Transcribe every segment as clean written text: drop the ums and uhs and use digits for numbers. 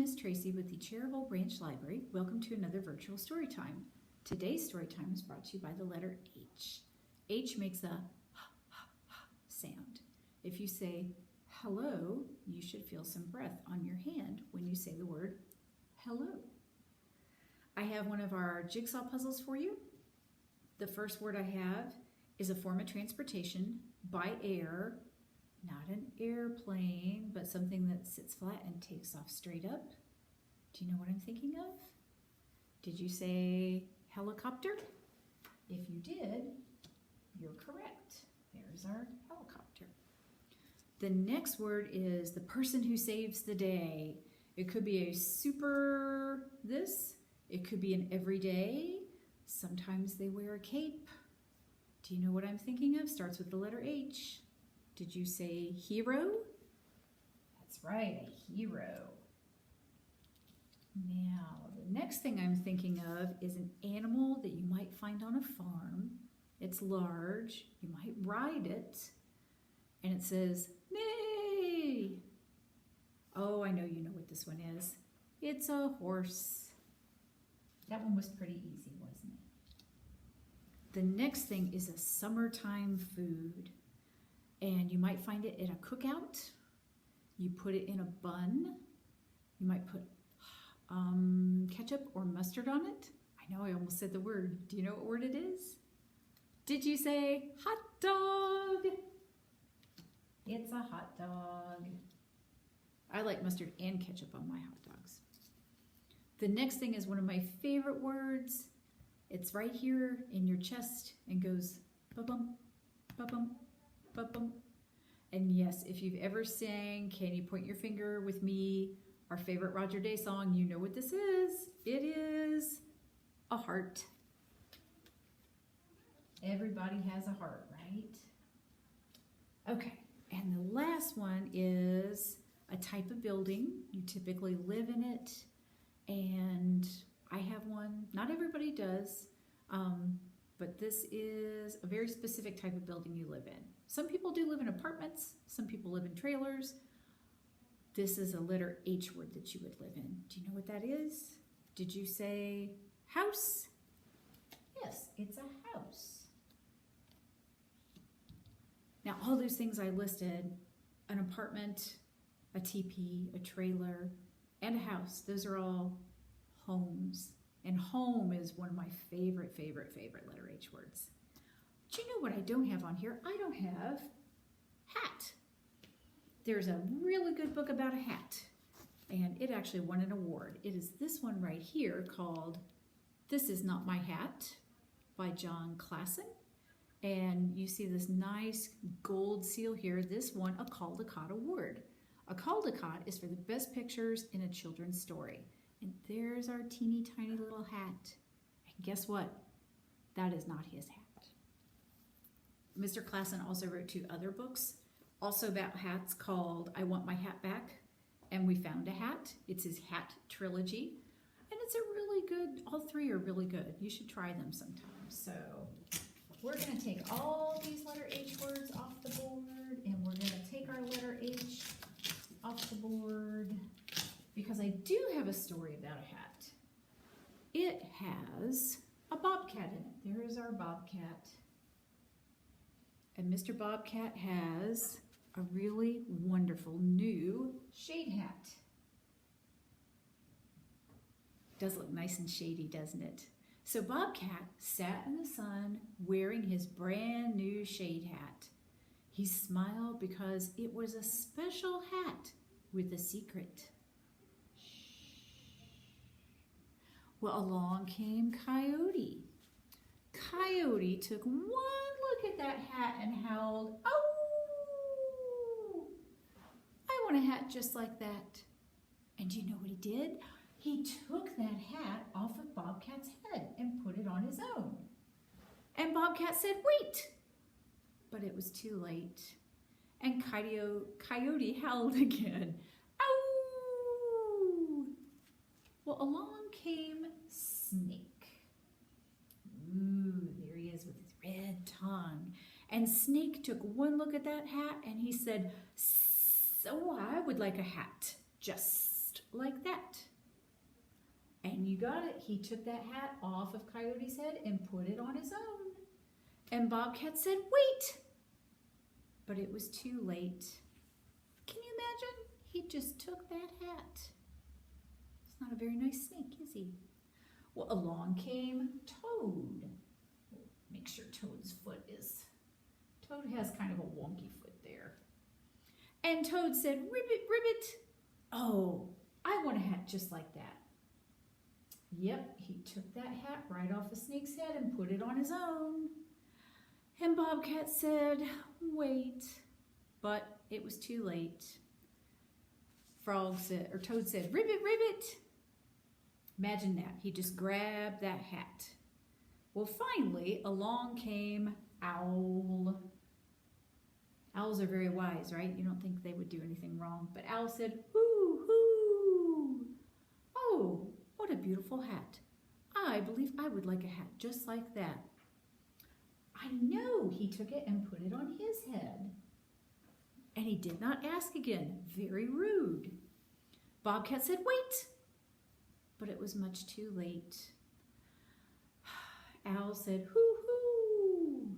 Miss Traci with the Cherryville Branch Library. Welcome to another virtual story time. Today's story time is brought to you by the letter H. H makes a sound. If you say hello, you should feel some breath on your hand when you say the word hello. I have one of our jigsaw puzzles for you. The first word I have is a form of transportation by air. Not an airplane, but something that sits flat and takes off straight up. Do you know what I'm thinking of? Did you say helicopter? If you did, you're correct. There's our helicopter. The next word is the person who saves the day. It could be a super this. It could be an everyday. Sometimes they wear a cape. Do you know what I'm thinking of? Starts with the letter H. Did you say hero? That's right, a hero. Now, the next thing I'm thinking of is an animal that you might find on a farm. It's large, you might ride it, and it says, neigh. Oh, I know you know what this one is. It's a horse. That one was pretty easy, wasn't it? The next thing is a summertime food. And you might find it at a cookout. You put it in a bun. You might put ketchup or mustard on it. I know I almost said the word. Do you know what word it is? Did you say hot dog? It's a hot dog. I like mustard and ketchup on my hot dogs. The next thing is one of my favorite words. It's right here in your chest and goes ba-bum, ba-bum. And yes, if you've ever sang Can You Point Your Finger with Me, our favorite Roger Day song, you know what this is. It is a heart. Everybody has a heart, right? Okay, and the last one is a type of building. You typically live in it, and I have one. Not everybody does, but this is a very specific type of building you live in. Some people do live in apartments, some people live in trailers. This is a letter H word that you would live in. Do you know what that is? Did you say house? Yes, it's a house. Now, all those things I listed, an apartment, a teepee, a trailer, and a house, those are all homes. And home is one of my favorite letter H words. But you know what I don't have on here? I don't have hat. There's a really good book about a hat, and it actually won an award. It is this one right here called This Is Not My Hat by Jon Klassen. And you see this nice gold seal here. This won a Caldecott award. A Caldecott is for the best pictures in a children's story. And there's our teeny tiny little hat. And guess what? That is not his hat. Mr. Klassen also wrote 2 other books, also about hats, called I Want My Hat Back and We Found a Hat. It's his hat trilogy. And it's a really good, all 3 are really good. You should try them sometime. So we're going to take all these letter H words off the board, and we're going to take our letter H off the board, because I do have a story about a hat. It has a bobcat in it. There is our bobcat. And Mr. Bobcat has a really wonderful new shade hat. Does look nice and shady, doesn't it? So Bobcat sat in the sun wearing his brand new shade hat. He smiled because it was a special hat with a secret. Well, along came Coyote. Coyote took one look at that hat and howled, "Oh! I want a hat just like that." And do you know what he did? He took that hat off of Bobcat's head and put it on his own. And Bobcat said, "Wait!" But it was too late. And Coyote howled again, "Ow!" Well, along came Snake. Ooh, there he is with his red tongue. And Snake took one look at that hat and he said, "So I would like a hat just like that. And you got it. He took that hat off of Coyote's head and put it on his own. And Bobcat said, wait! But it was too late. Can you imagine? He just took that hat. He's not a very nice snake, is he? Well, along came Toad. Make sure Toad's foot is... Toad has kind of a wonky foot there. And Toad said, ribbit, ribbit. Oh, I want a hat just like that. Yep, he took that hat right off the snake's head and put it on his own. And Bobcat said, wait. But it was too late. Toad said, ribbit, ribbit. Imagine that. He just grabbed that hat. Well, finally, along came Owl. Owls are very wise, right? You don't think they would do anything wrong. But Owl said, hoo, hoo. Oh, what a beautiful hat. I believe I would like a hat just like that. I know. He took it and put it on his head. And he did not ask again. Very rude. Bobcat said, wait. But it was much too late. Owl said, hoo, hoo.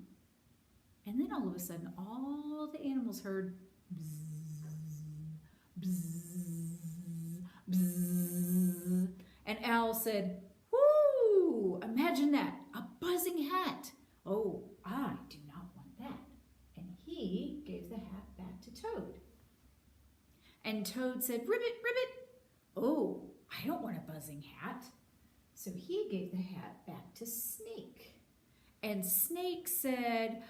And then all of a sudden, all the animals heard bzzz, bzzz, bzzz. And Owl said, whoo, imagine that, a buzzing hat. Oh, I do not want that. And he gave the hat back to Toad. And Toad said, ribbit, ribbit. Oh, I don't want a buzzing hat. So he gave the hat back to Snake. And Snake said,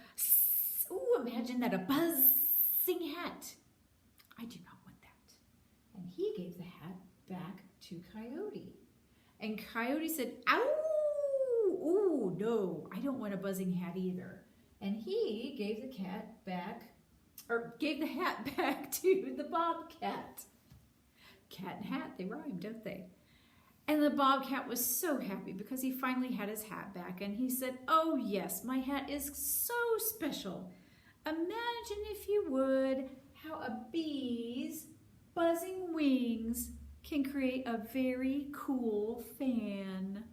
oh, imagine that, a buzzing hat. I do not want that. And he gave the hat back to Coyote. And Coyote said, ow, oh, no, I don't want a buzzing hat either. And he gave the hat back to the Bobcat. Cat and hat, they rhyme, don't they? And the Bobcat was so happy because he finally had his hat back. And he said, oh yes, my hat is so special. Imagine, if you would, how a bee's buzzing wings can create a very cool fan.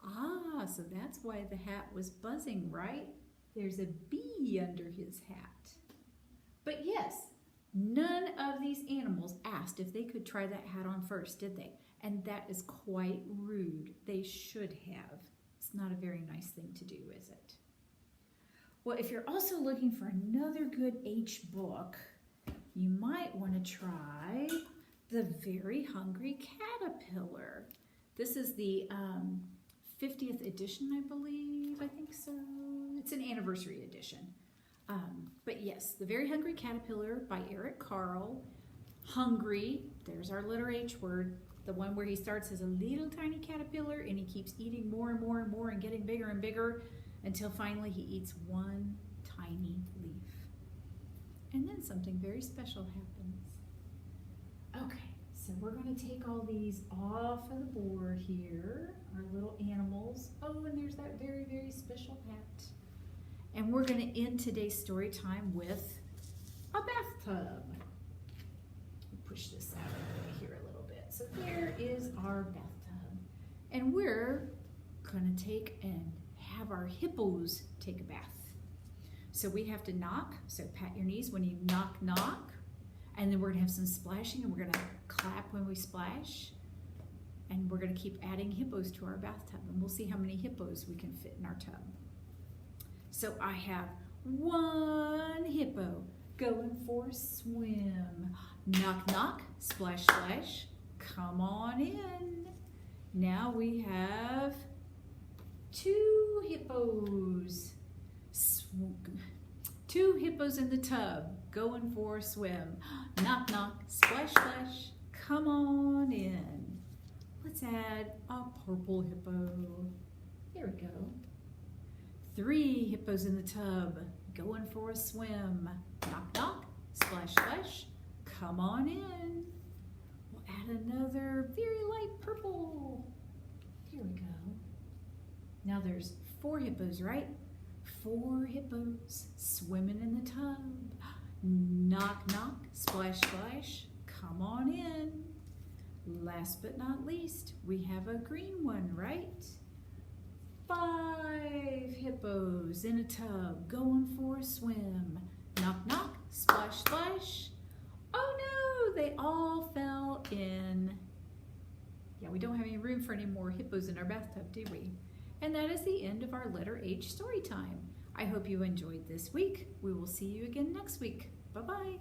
Ah, so that's why the hat was buzzing, right? There's a bee under his hat. But yes, none of these animals asked if they could try that hat on first, did they? And that is quite rude. They should have. It's not a very nice thing to do, is it? Well, if you're also looking for another good H book, you might want to try The Very Hungry Caterpillar. This is the 50th edition, I believe. I think so. It's an anniversary edition. But yes, The Very Hungry Caterpillar by Carle. Hungry, there's our letter H word. The one where he starts as a little tiny caterpillar and he keeps eating more and more and more and getting bigger and bigger until finally he eats one tiny leaf. And then something very special happens. Okay, so we're going to take all these off of the board here, our little animals. Oh, and there's that very, very special hat. And we're going to end today's story time with a bathtub. Push this out of the way here a little bit. So there is our bathtub. And we're going to take and have our hippos take a bath. So we have to knock. So pat your knees when you knock, knock. And then we're going to have some splashing, and we're going to clap when we splash. And we're going to keep adding hippos to our bathtub. And we'll see how many hippos we can fit in our tub. So I have one hippo going for a swim. Knock, knock, splash, splash. Come on in. Now we have two hippos. Two hippos in the tub going for a swim. Knock, knock, splash, splash. Come on in. Let's add a purple hippo. There we go. Three hippos in the tub going for a swim. Knock, knock, splash, splash. Come on in. We'll add another very light purple. Here we go. Now there's four hippos, right? Four hippos swimming in the tub. Knock, knock, splash, splash. Come on in. last but not least, we have a green one, right? 5 hippos in a tub going for a swim. Knock, knock, splash, splash. Oh no, they all fell in. Yeah, we don't have any room for any more hippos in our bathtub, do we? And that is the end of our letter H story time. I hope you enjoyed this week. We will see you again next week. Bye-bye.